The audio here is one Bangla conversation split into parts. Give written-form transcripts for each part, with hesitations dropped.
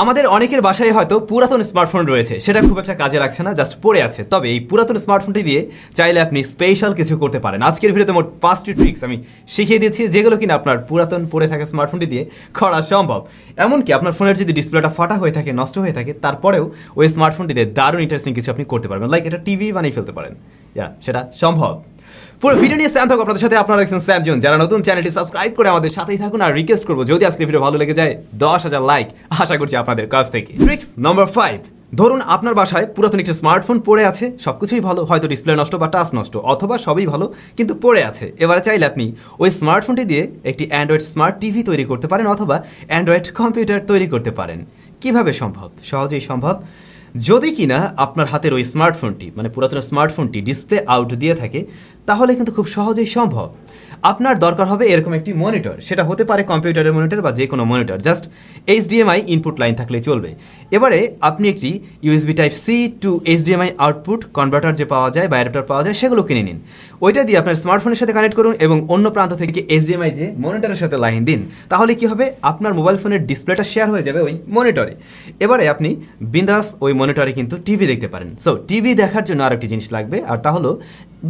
আমাদের অনেকের বাসায় হয়তো পুরাতন স্মার্টফোন রয়েছে, সেটা খুব একটা কাজে লাগছে না, জাস্ট পড়ে আছে। তবে এই পুরাতন স্মার্টফোনটি দিয়ে চাইলে আপনি স্পেশাল কিছু করতে পারেন। আজকের ভিডিওতে মোট 5টি ট্রিক্স আমি শিখিয়ে দিয়েছি, যেগুলো কিনা আপনার পুরাতন পড়ে থাকা স্মার্টফোনটি দিয়ে করা সম্ভব। এমনকি আপনার ফোনের যদি ডিসপ্লেটা ফাটা হয়ে থাকে, নষ্ট হয়ে থাকে, তারপরেও ওই স্মার্টফোনটি দিয়ে দারুণ ইন্টারেস্টিং কিছু আপনি করতে পারবেন। লাইক এটা টিভি বানিয়ে ফেলতে পারেন, সেটা সম্ভব। পুরো ভিডিও নিয়ে স্যাম থাকো আপনাদের সাথে, আপনারা দেখছেন স্যাম জোন। যারা নতুন চ্যানেলটি সাবস্ক্রাইব করে আমাদের সাথেই থাকুন, আর রিকোয়েস্ট করবো যদি আজকের ভিডিও ভালো লেগে যায় 10,000 লাইক আশা করছি আপনাদের কাছ থেকে। ট্রিক্স নম্বর 5, ধরুন আপনার বাসায় পুরাতন একটা স্মার্টফোন পড়ে আছে, সবকিছুই ভালো, হয়তো ডিসপ্লে নষ্ট বা টাচ নষ্ট, অথবা সবই ভালো কিন্তু পড়ে আছে। এবারে চাইলে আপনি ওই স্মার্টফোনটি দিয়ে একটি অ্যান্ড্রয়েড স্মার্ট টিভি তৈরি করতে পারেন, অথবা অ্যান্ড্রয়েড কম্পিউটার তৈরি করতে পারেন। কিভাবে সম্ভব? সহজেই সম্ভব। যদি কিনা আপনার হাতের ওই স্মার্টফোনটি, মানে পুরাতন স্মার্টফোনটি ডিসপ্লে আউট দিয়ে থাকে, তাহলে কিন্তু খুব সহজেই সম্ভব। আপনার দরকার হবে এরকম একটি মনিটর, সেটা হতে পারে কম্পিউটারের মনিটর বা যে কোনো monitor, just HDMI input line থাকলে চলবে। এবারে আপনি একটি USB Type-C to HDMI output converter যে পাওয়া যায় বা অ্যাডাপ্টার পাওয়া যায়, সেগুলো কিনে নিন। ওইটা দিয়ে আপনার স্মার্টফোনের সাথে কানেক্ট করুন এবং অন্য প্রান্ত থেকে HDMI দিয়ে মনিটরের সাথে লাইন দিন। তাহলে কি হবে? আপনার মোবাইল ফোনের ডিসপ্লেটা শেয়ার হয়ে যাবে ওই মনিটরে। এবারে আপনি বিন্দাস ওই মনিটরে কিন্তু টিভি দেখতে পারেন। সো টিভি দেখার জন্য আরেকটি জিনিস লাগবে, আর তা হলো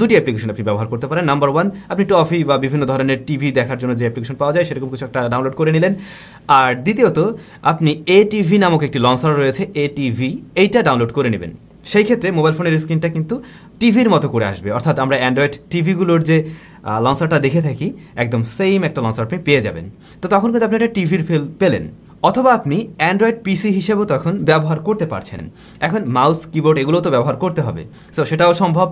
দুটি অ্যাপ্লিকেশন আপনি ব্যবহার করতে পারেন। নাম্বার 1, আপনি টফি বা বিভিন্ন ধরনের টিভি দেখার জন্য যে অ্যাপ্লিকেশন পাওয়া যায় সেরকম কিছু একটা ডাউনলোড করে নিলেন। আর দ্বিতীয়ত, আপনি ATV নামক একটি লঞ্চার রয়েছে, ATV, এইটা ডাউনলোড করে নেবেন। সেই ক্ষেত্রে মোবাইল ফোনের স্ক্রিনটা কিন্তু টিভির মতো করে আসবে, অর্থাৎ আমরা অ্যান্ড্রয়েড টিভিগুলোর যে লঞ্চারটা দেখে থাকি, একদম সেম একটা লঞ্চার আপনি পেয়ে যাবেন। তো তখন কিন্তু আপনি একটা টিভির ফিল পেলেন। অথবা আপনি অ্যান্ড্রয়েড PC হিসেবেও তখন ব্যবহার করতে পারছেন। এখন মাউস কিবোর্ড এগুলো তো ব্যবহার করতে হবে, সো সেটাও সম্ভব।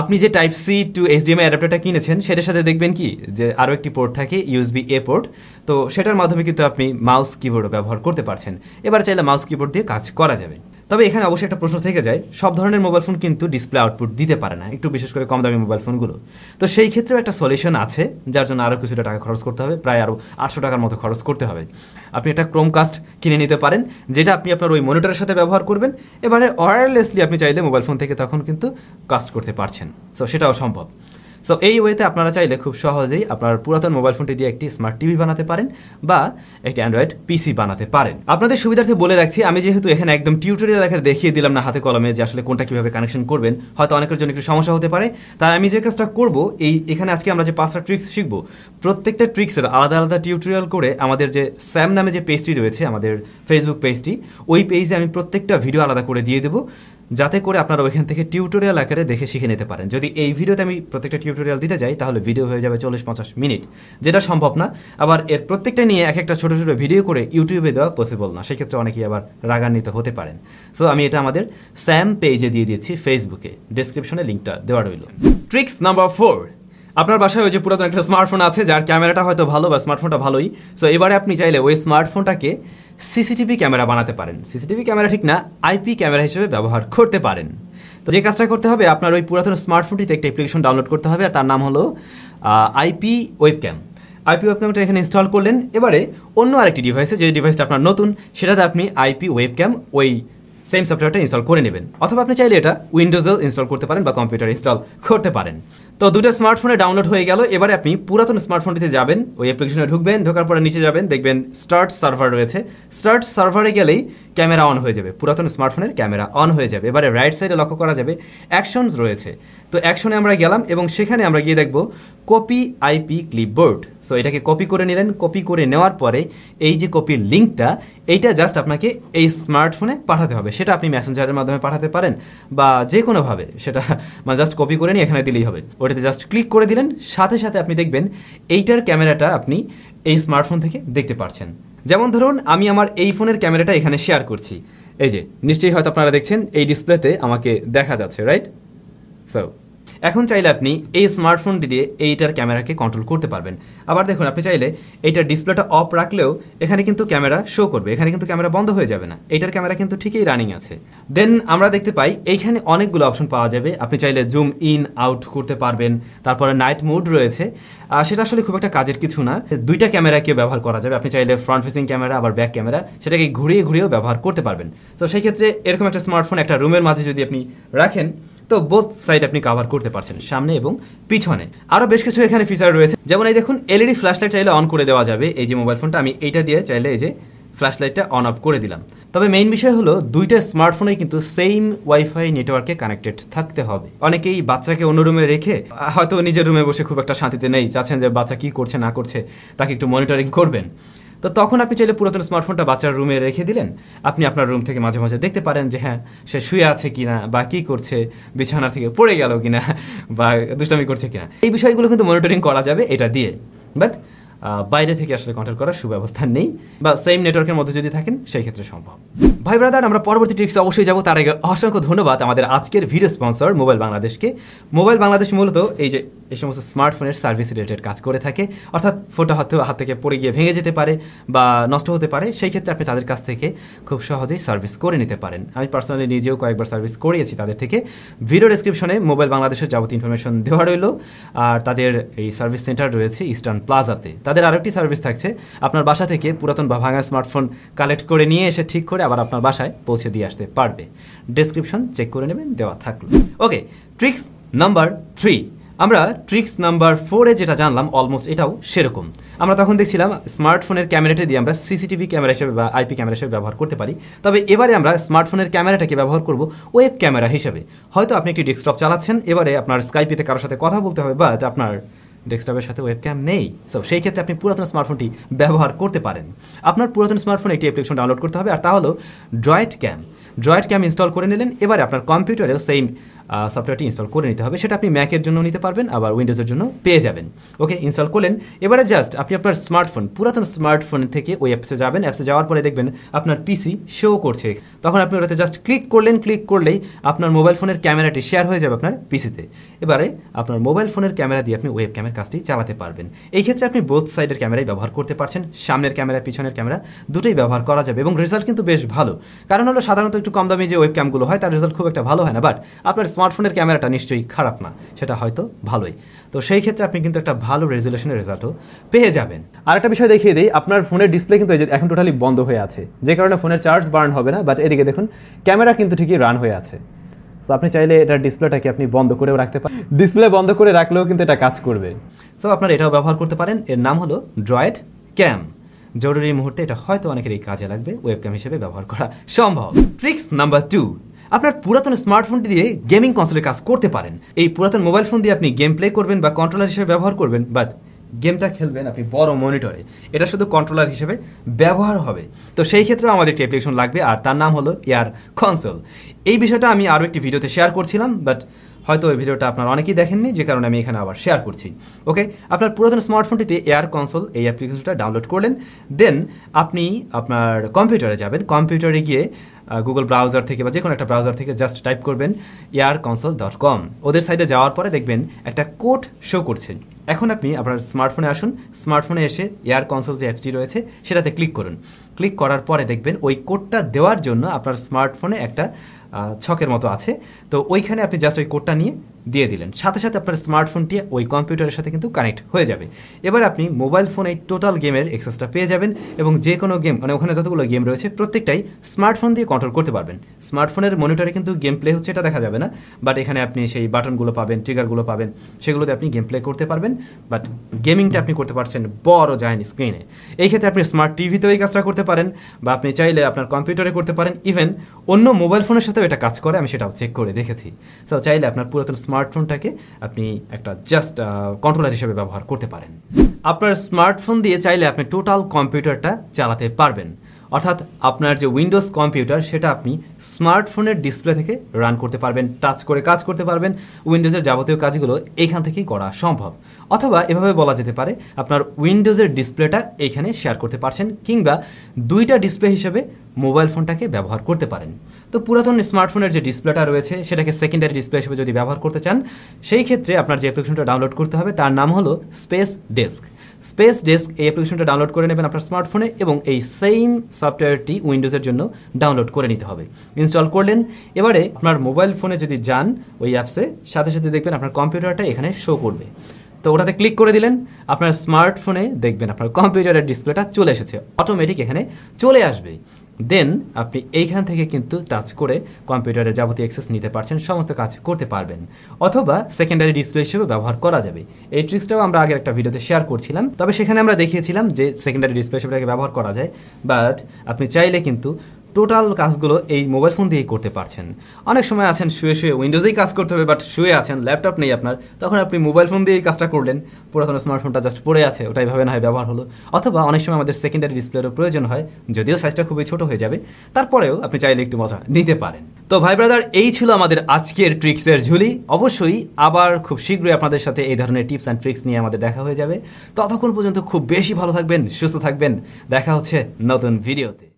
আপনি যে Type-C to HDMI অ্যাডাপ্টারটা কিনেছেন, সেটার সাথে দেখবেন কি যে আরও একটি পোর্ট থাকে, USB-A পোর্ট। তো সেটার মাধ্যমে কিন্তু আপনি মাউস কিবোর্ডও ব্যবহার করতে পারছেন। এবার চাইলে মাউস কিবোর্ড দিয়ে কাজ করা যাবে। তবে এখানে অবশ্যই একটা প্রশ্ন থেকে যায়, সব ধরনের মোবাইল ফোন কিন্তু ডিসপ্লে আউটপুট দিতে পারে না, একটু বিশেষ করে কম দামি মোবাইল ফোনগুলো। তো সেই ক্ষেত্রেও একটা সলিউশন আছে, যার জন্য আরও কিছুটা টাকা খরচ করতে হবে, প্রায় আরও 800 টাকার মতো খরচ করতে হবে। আপনি একটা ক্রোমকাস্ট কিনে নিতে পারেন, যেটা আপনি আপনার ওই মনিটরের সাথে ব্যবহার করবেন। এবারে ওয়্যারলেসলি আপনি চাইলে মোবাইল ফোন থেকে তখন কিন্তু কাস্ট করতে পারছেন। সো সেটাও সম্ভব। সো এই ওয়েতে আপনারা চাইলে খুব সহজেই আপনার পুরাতন মোবাইল ফোনটি দিয়ে একটি স্মার্ট টিভি বানাতে পারেন বা একটি অ্যান্ড্রয়েড PC বানাতে পারেন। আপনাদের সুবিধার্থে বলে রাখছি, আমি যেহেতু এখানে একদম টিউটোরিয়াল আকারে দেখিয়ে দিলাম না হাতে কলমে যে আসলে কোনটা কীভাবে কানেকশন করবেন, হয়তো অনেকের জন্য একটু সমস্যা হতে পারে। তাই আমি যে কাজটা করব, এখানে আজকে আমরা যে 5টা ট্রিক্স শিখবো, প্রত্যেকটা ট্রিক্সের আলাদা আলাদা টিউটোরিয়াল করে আমাদের যে স্যাম নামে যে পেজটি রয়েছে, আমাদের ফেসবুক পেজটি, ওই পেজে আমি প্রত্যেকটা ভিডিও আলাদা করে দিয়ে দেবো, যাতে করে আপনারা ওইখান থেকে টিউটোরিয়াল আকারে দেখে শিখে নিতে পারেন। যদি এই ভিডিওতে আমি প্রত্যেকটা টিউটোরিয়াল দিতে যাই, তাহলে ভিডিও হয়ে যাবে 40-50 মিনিট, যেটা সম্ভব না। আবার এর প্রত্যেকটা নিয়ে এক একটা ছোটো ছোটো ভিডিও করে ইউটিউবে দেওয়া পসিবল না, সেক্ষেত্রে অনেকেই আবার রাগান্বিত হতে পারেন। সো আমি এটা আমাদের স্যাম পেজে দিয়ে দিচ্ছি, ফেসবুকে ডেসক্রিপশনে লিঙ্কটা দেওয়া রইল। ট্রিক্স নাম্বার 4, আপনার বাসায় ওই যে পুরাতন একটা স্মার্টফোন আছে, যার ক্যামেরাটা হয়তো ভালো বা স্মার্টফোনটা ভালোই। সো এবারে আপনি চাইলে ওই স্মার্টফোনটাকে CCTV ক্যামেরা বানাতে পারেন। CCTV ক্যামেরা ঠিক না, IP ক্যামেরা হিসেবে ব্যবহার করতে পারেন। তো যে কাজটা করতে হবে, আপনার ওই পুরাতন স্মার্টফোনটিতে একটা অ্যাপ্লিকেশন ডাউনলোড করতে হবে, আর তার নাম হলো IP ওয়েবক্যাম। IP ওয়েবক্যামটা এখানে ইনস্টল করলেন। এবারে অন্য আরেকটি ডিভাইসে, যে ডিভাইসটা আপনার নতুন, সেটাতে আপনি IP ওয়েবক্যাম ওই সেম সফটওয়্যারটা ইনস্টল করে নেবেন। অথবা আপনি চাইলে এটা উইন্ডোজেও ইনস্টল করতে পারেন বা কম্পিউটারে ইনস্টল করতে পারেন। তো দুটো স্মার্টফোনে ডাউনলোড হয়ে গেল। এবারে আপনি পুরাতন স্মার্টফোনটিতে যাবেন, ওই অ্যাপ্লিকেশনে ঢুকবেন, ঢোকার পরে নিচে যাবেন, দেখবেন স্টার্ট সার্ভার রয়েছে। স্টার্ট সার্ভারে গেলেই ক্যামেরা অন হয়ে যাবে, পুরাতন স্মার্টফোনের ক্যামেরা অন হয়ে যাবে। এবারে রাইট সাইডে লক্ষ্য করা যাবে অ্যাকশনস রয়েছে। তো অ্যাকশনে আমরা গেলাম এবং সেখানে আমরা গিয়ে দেখব কপি IP ক্লিপবোর্ড। সো এটাকে কপি করে নিলেন। কপি করে নেওয়ার পরে এই যে কপির লিঙ্কটা, এইটা জাস্ট আপনাকে এই স্মার্টফোনে পাঠাতে হবে। সেটা আপনি মেসেঞ্জারের মাধ্যমে পাঠাতে পারেন বা যে কোনোভাবে, সেটা মানে জাস্ট কপি করে নিয়ে এখানে দিলেই হবে। ওটাতে জাস্ট ক্লিক করে দিলেন, সাথে সাথে আপনি দেখবেন এইটার ক্যামেরাটা আপনি এই স্মার্টফোন থেকে দেখতে পাচ্ছেন। যেমন ধরুন আমি আমার এই ফোনের ক্যামেরাটা এখানে শেয়ার করছি, এই যে নিশ্চয়ই হয়তো আপনারা দেখছেন এই ডিসপ্লেতে আমাকে দেখা যাচ্ছে, রাইট? সো এখন চাইলে আপনি এই স্মার্টফোনটি দিয়ে এইটার ক্যামেরাকে কন্ট্রোল করতে পারবেন। আবার দেখুন, আপনি চাইলে এইটার ডিসপ্লেটা অফ রাখলেও এখানে কিন্তু ক্যামেরা শো করবে, এখানে কিন্তু ক্যামেরা বন্ধ হয়ে যাবে না, এইটার ক্যামেরা কিন্তু ঠিকই রানিং আছে। দেন আমরা দেখতে পাই এইখানে অনেকগুলো অপশন পাওয়া যাবে। আপনি চাইলে জুম ইন আউট করতে পারবেন, তারপরে নাইট মোড রয়েছে। সেটা আসলে খুব একটা কাজের কিছু না, দুইটা ক্যামেরাকে ব্যবহার করা যাবে। আপনি চাইলে ফ্রন্ট ফেসিং ক্যামেরা আবার ব্যাক ক্যামেরা, সেটাকে ঘুরিয়ে ঘুরিয়েও ব্যবহার করতে পারবেন। তো সেই ক্ষেত্রে এরকম একটা স্মার্টফোন একটা রুমের মাঝে যদি আপনি রাখেন, তো বোথ সাইড আপনি কভার করতে পারছেন, সামনে এবং পিছনে। আরও বেশ কিছু এখানে ফিচার রয়েছে, যেমন এই দেখুন LED ফ্ল্যাশলাইট চাইলে অন করে দেওয়া যাবে। এই যে মোবাইল ফোনটা, আমি এইটা দিয়ে চাইলে এই যে ফ্ল্যাশ লাইটটা অন অফ করে দিলাম। তবে মেইন বিষয় হলো দুইটা স্মার্টফোনেই কিন্তু সেম ওয়াইফাই নেটওয়ার্কে কানেক্টেড থাকতে হবে। অনেকেই বাচ্চাকে অন্য রুমে রেখে হয়তো নিজের রুমে বসে খুব একটা শান্তিতে নেই, চাচ্ছেন যে বাচ্চা কী করছে না করছে তাকে একটু মনিটরিং করবেন। তো তখন আপনি চাইলে পুরাতন স্মার্টফোনটা বাচ্চার রুমে রেখে দিলেন, আপনি আপনার রুম থেকে মাঝে মাঝে দেখতে পারেন যে হ্যাঁ সে শুয়ে আছে কিনা বা কী করছে, বিছানা থেকে পড়ে গেল কিনা বা দুষ্টামি করছে কিনা, এই বিষয়গুলো কিন্তু মনিটরিং করা যাবে এটা দিয়ে। বাট বাইরে থেকে আসলে কন্ট্রোল করার সুব্যবস্থা নেই, বা সেম নেটওয়ার্কের মধ্যে যদি থাকেন সেই ক্ষেত্রে সম্ভব। ভাই ব্রাদার, আমরা পরবর্তী ট্রিক্সে অবশ্যই যাবো। তার আগে অসংখ্য ধন্যবাদ আমাদের আজকের ভিডিও স্পন্সর মোবাইল বাংলাদেশকে। মোবাইল বাংলাদেশ মূলত এই সমস্ত স্মার্টফোনের সার্ভিস রিলেটেড কাজ করে থাকে, অর্থাৎ ফোনটা হাত থেকে পড়ে গিয়ে ভেঙে যেতে পারে বা নষ্ট হতে পারে, সেই ক্ষেত্রে আপনি তাদের কাছ থেকে খুব সহজেই সার্ভিস করে নিতে পারেন। আমি পার্সোনালি নিজেও কয়েকবার সার্ভিস করিয়েছি তাদের থেকে। ভিডিও ডেসক্রিপশনে মোবাইল বাংলাদেশের যাবতীয় ইনফরমেশন দেওয়া রইল। আর তাদের এই সার্ভিস সেন্টার রয়েছে ইস্টার্ন প্লাজাতে। তাদের আরেকটি সার্ভিস থাকছে, আপনার বাসা থেকে পুরাতন বা ভাঙা স্মার্টফোন কালেক্ট করে নিয়ে এসে ঠিক করে আবার আপনার বাসায় পৌঁছে দিয়ে আসতে পারবে। ডেসক্রিপশন চেক করে নেবেন, দেওয়া থাকলো। ওকে, ট্রিক্স নাম্বার 3। আমরা ট্রিক্স নাম্বার 4-এ যেটা জানলাম অলমোস্ট এটাও সেরকম। আমরা তখন দেখছিলাম স্মার্টফোনের ক্যামেরাটা দিয়ে আমরা সিসিটিভি ক্যামেরা হিসেবে বা আইপি ক্যামেরা হিসেবে ব্যবহার করতে পারি। তবে এবারে আমরা স্মার্টফোনের ক্যামেরাটাকে ব্যবহার করব ওয়েব ক্যামেরা হিসেবে। হয়তো আপনি একটি ডেস্কটপ চালাচ্ছেন, এবারে আপনার স্কাইপিতে কারোর সাথে কথা বলতে হবে, বা আপনার ডেস্কটপের সাথে ওয়েবক্যাম নেই। সো সেই ক্ষেত্রে আপনি পুরাতন স্মার্টফোনটি ব্যবহার করতে পারেন। আপনার পুরাতন স্মার্টফোনে একটি অ্যাপ্লিকেশন ডাউনলোড করতে হবে, আর তা হলো ড্রয়েড ক্যাম। ড্রয়েড ক্যাম ইনস্টল করে নিলেন। এবারে আপনার কম্পিউটারেও সেম সফটওয়্যারটি ইনস্টল করে নিতে হবে। সেটা আপনি ম্যাকের জন্য নিতে পারবেন, আবার উইন্ডোজের জন্য পেয়ে যাবেন। ওকে, ইনস্টল করলেন। এবারে জাস্ট আপনি আপনার স্মার্টফোন, পুরাতন স্মার্টফোন থেকে ওই অ্যাপসে যাবেন। অ্যাপসে যাওয়ার পরে দেখবেন আপনার পিসি শো করছে। তখন আপনি ওটাতে জাস্ট ক্লিক করলেন। ক্লিক করলেই আপনার মোবাইল ফোনের ক্যামেরাটি শেয়ার হয়ে যাবে আপনার পিসিতে। এবারে আপনার মোবাইল ফোনের ক্যামেরা দিয়ে আপনি ওয়েব ক্যামেরার কাজটি চালাতে পারবেন। এই ক্ষেত্রে আপনি বোথ সাইডের ক্যামেরাই ব্যবহার করতে পারছেন। সামনের ক্যামেরা, পিছনের ক্যামেরা দুটোই ব্যবহার করা যাবে, এবং রেজাল্ট কিন্তু বেশ ভালো। কারণ হলো সাধারণত একটু কম দামি যে ওয়েব ক্যামগুলো হয় তার রেজাল্ট খুব একটা ভালো হয় না, বাট আপনার স্মার্টফোনের ক্যামেরাটা নিশ্চয়ই খারাপ না, সেটা হয়তো ভালোই। তো সেই ক্ষেত্রে আপনি কিন্তু একটা ভালো রেজুলেশনের রেজাল্টও পেয়ে যাবেন। আর একটা বিষয় দেখিয়ে দিই, আপনার ফোনের ডিসপ্লে কিন্তু এখন টোটালি বন্ধ হয়ে আছে, যে কারণে ফোনের চার্জ বার্ন হবে না। বাট এদিকে দেখুন ক্যামেরা কিন্তু ঠিকই রান হয়ে আছে। সো আপনি চাইলে এটার ডিসপ্লেটাকে আপনি বন্ধ করেও রাখতে পারেন। ডিসপ্লে বন্ধ করে রাখলেও কিন্তু এটা কাজ করবে। সো আপনারা এটাও ব্যবহার করতে পারেন। এর নাম হলো ড্রয়েড ক্যাম। জরুরি মুহূর্তে এটা হয়তো অনেকেরই কাজে লাগবে, ওয়েব ক্যাম হিসেবে ব্যবহার করা সম্ভব। ট্রিক্স নাম্বার 2, আপনার পুরাতন স্মার্টফোনটি দিয়ে গেমিং কনসোলের কাজ করতে পারেন। এই পুরাতন মোবাইল ফোন দিয়ে আপনি গেম প্লে করবেন বা কন্ট্রোলার হিসেবে ব্যবহার করবেন, বাট গেমটা খেলবেন আপনি বড় মনিটরে, এটা শুধু কন্ট্রোলার হিসেবে ব্যবহার হবে। তো সেই ক্ষেত্রে আমাদের একটি অ্যাপ্লিকেশন লাগবে, আর তার নাম হলো এয়ার কনসোল। এই বিষয়টা আমি আরও একটি ভিডিওতে শেয়ার করছিলাম, বাট হয়তো ওই ভিডিওটা আপনারা অনেকেই দেখেননি, যে কারণে আমি এখানে আবার শেয়ার করছি। ওকে, আপনার পুরাতন স্মার্টফোনটিতে এয়ার কনসোল এই অ্যাপ্লিকেশনটা ডাউনলোড করলেন। দেন আপনি আপনার কম্পিউটারে যাবেন। কম্পিউটারে গিয়ে গুগল ব্রাউজার থেকে বা যে কোনো একটা ব্রাউজার থেকে জাস্ট টাইপ করবেন earconsole.com। ওদের সাইডে যাওয়ার পরে দেখবেন একটা কোড শো করছে। এখন আপনি আপনার স্মার্টফোনে আসুন। স্মার্টফোনে এসে এয়ার কনসোল যে অ্যাপটি রয়েছে সেটাতে ক্লিক করুন। ক্লিক করার পরে দেখবেন ওই কোডটা দেওয়ার জন্য আপনার স্মার্টফোনে একটা ছকের মতো আছে। তো ওইখানে আপনি জাস্ট ওই কোডটা নিয়ে দিয়ে দিলেন, সাথে সাথে আপনার স্মার্টফোনটি ওই কম্পিউটারের সাথে কিন্তু কানেক্ট হয়ে যাবে। এবার আপনি মোবাইল ফোনে টোটাল গেমের অ্যাক্সেসটা পেয়ে যাবেন, এবং যে কোনো গেম, মানে ওখানে যতগুলো গেম রয়েছে প্রত্যেকটাই স্মার্টফোন দিয়ে কন্ট্রোল করতে পারবেন। স্মার্টফোনের মনিটরে কিন্তু গেম প্লে হচ্ছে এটা দেখা যাবে না, বাট এখানে আপনি সেই বাটনগুলো পাবেন, ট্রিগারগুলো পাবেন, সেগুলোতে আপনি গেম প্লে করতে পারবেন। বাট গেমিংটা আপনি করতে পারছেন বড় জায়ান্ট স্ক্রিনে। এই ক্ষেত্রে আপনি স্মার্ট টিভিতেও এই কাজটা করতে পারেন, বা আপনি চাইলে আপনার কম্পিউটারে করতে পারেন। ইভেন অন্য মোবাইল ফোনের সাথেও এটা কাজ করে, আমি সেটাও চেক করে দেখেছি। সো চাইলে আপনার পুরাতন স্মার্টফোনটাকে আপনি একটা জাস্ট কন্ট্রোলার হিসেবে ব্যবহার করতে পারেন। আপনার স্মার্টফোন দিয়ে চাইলে আপনি টোটাল কম্পিউটারটা চালাতে পারবেন, অর্থাৎ আপনার যে উইন্ডোজ কম্পিউটার সেটা আপনি স্মার্টফোনের ডিসপ্লে থেকে রান করতে পারবেন, টাচ করে কাজ করতে পারবেন। উইন্ডোজের যাবতীয় কাজগুলো এখান থেকেই করা সম্ভব। অথবা এভাবে বলা যেতে পারে আপনার উইন্ডোজের ডিসপ্লেটা এখানে শেয়ার করতে পারছেন, কিংবা দুইটা ডিসপ্লে হিসেবে মোবাইল ফোনটাকে ব্যবহার করতে পারেন। তো পুরাতন স্মার্টফোনের যে ডিসপ্লেটা রয়েছে সেটাকে সেকেন্ডারি ডিসপ্লে হিসেবে যদি ব্যবহার করতে চান, সেই ক্ষেত্রে আপনার যে অ্যাপ্লিকেশনটা ডাউনলোড করতে হবে তার নাম হলো স্পেস ডেস্ক। স্পেস ডেস্ক এই অ্যাপ্লিকেশনটা ডাউনলোড করে নেবেন আপনার স্মার্টফোনে, এবং এই সেম সফটওয়্যারটি উইন্ডোজের জন্য ডাউনলোড করে নিতে হবে। ইনস্টল করলেন। এবারে আপনার মোবাইল ফোনে যদি যান ওই অ্যাপসে, সাথে সাথে দেখবেন আপনার কম্পিউটারটা এখানে শো করবে। তো ওটাতে ক্লিক করে দিলেন, আপনার স্মার্টফোনে দেখবেন আপনার কম্পিউটারের ডিসপ্লেটা চলে এসেছে, অটোমেটিক এখানে চলে আসবে। দেন আপনি এইখান থেকে কিন্তু টাচ করে কম্পিউটারের যাবতীয় অ্যাক্সেস নিতে পারছেন, সমস্ত কাজ করতে পারবেন, অথবা সেকেন্ডারি ডিসপ্লে হিসেবে ব্যবহার করা যাবে। এই ট্রিক্সটাও আমরা আগের একটা ভিডিওতে শেয়ার করছিলাম, তবে সেখানে আমরা দেখিয়েছিলাম যে সেকেন্ডারি ডিসপ্লে হিসেবে ব্যবহার করা যায়, বাট আপনি চাইলে কিন্তু টোটাল কাজগুলো এই মোবাইল ফোন দিয়েই করতে পারছেন। অনেক সময় আছেন শুয়ে শুয়ে উইন্ডোজেই কাজ করতে হবে, বাট শুয়ে আছেন, ল্যাপটপ নেই আপনার, তখন আপনি মোবাইল ফোন দিয়েই কাজটা করলেন, পুরাতন স্মার্টফোনটা জাস্ট পড়ে আছে, ওটাই ভাবে না হয় ব্যবহার হলো। অথবা অনেক সময় আমাদের সেকেন্ডারি ডিসপ্লেরও প্রয়োজন হয়, যদিও সাইজটা খুবই ছোট হয়ে যাবে, তারপরেও আপনি চাইলে একটু মজা নিতে পারেন। তো ভাই ব্রাদার, এই ছিল আমাদের আজকের ট্রিক্সের ঝুলি। অবশ্যই আবার খুব শীঘ্রই আপনাদের সাথে এই ধরনের টিপস অ্যান্ড ট্রিক্স নিয়ে আমাদের দেখা হয়ে যাবে। ততক্ষণ পর্যন্ত খুব বেশি ভালো থাকবেন, সুস্থ থাকবেন। দেখা হচ্ছে নতুন ভিডিওতে।